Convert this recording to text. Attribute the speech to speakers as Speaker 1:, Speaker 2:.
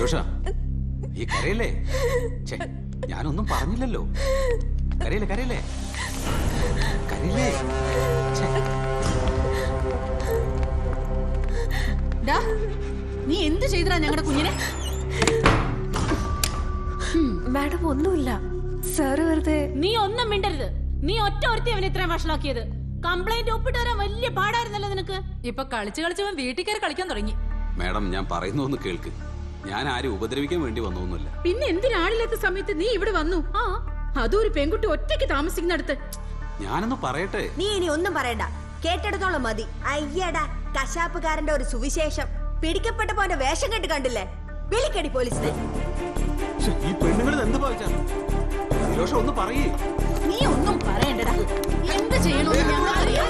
Speaker 1: നിരോഷ, ഈ കരയില്ലേ? ഞാനൊന്നും പറഞ്ഞില്ലല്ലോ. കരയില്ലേ കരയില്ലേ കരയില്ലേ?
Speaker 2: നീ എന്ത് ചെയ്തടാ ഞങ്ങളുടെ കുഞ്ഞിനെ?
Speaker 3: മാഡം ഒന്നുമില്ല, സാറ് വെറുതെ.
Speaker 2: നീ ഒന്നും മിണ്ടരുത്. നീ ഒറ്റ ഒരുത്തി അവനെ ഇത്രയും വഷളാക്കിയത്. കംപ്ലൈന്റ് ഒപ്പിട്ട് വരാൻ വലിയ പാടായിരുന്നല്ലോ നിനക്ക്. ഇപ്പൊ കളിച്ച് കളിച്ചവൻ വീട്ടിൽ കയറി കളിക്കാൻ തുടങ്ങി.
Speaker 1: മാഡം, ഞാൻ പറയുന്നൊന്ന് കേൾക്ക്. ഞാൻ ആരും ഉപദ്രവിക്കാൻ വേണ്ടി വന്നൊന്നുമില്ല.
Speaker 2: പിന്നെ എന്തിനാളില്ലാത്ത സമയത്ത് നീ ഇവിടെ വന്നു? അതും ഒരു പെൺകുട്ടി ഒറ്റയ്ക്ക് താമസിക്കുന്നിടത്ത്.
Speaker 1: ഞാനൊന്ന് പറയട്ടെ.
Speaker 4: നീ ഇനി ഒന്നും പറയണ്ട, കേട്ടെടുത്തോളം മതി. അയ്യടാ, കശാപ്പുകാരന്റെ ഒരു സുവിശേഷം. പിടിക്കപ്പെട്ട പോലെ വേഷം കെട്ട് കണ്ടില്ലേ? വിളിക്കടി പോലീസിനെ.
Speaker 1: ഈ പെണ്ണുങ്ങൾ എന്ത് ഭാവിച്ചാ? നിരോഷ ഒന്ന് പറയേ.
Speaker 2: നീ ഒന്നും പറയണ്ടടാ. എന്ത് ചെയ്യണമെന്ന് ഞങ്ങൾക്കറിയാം.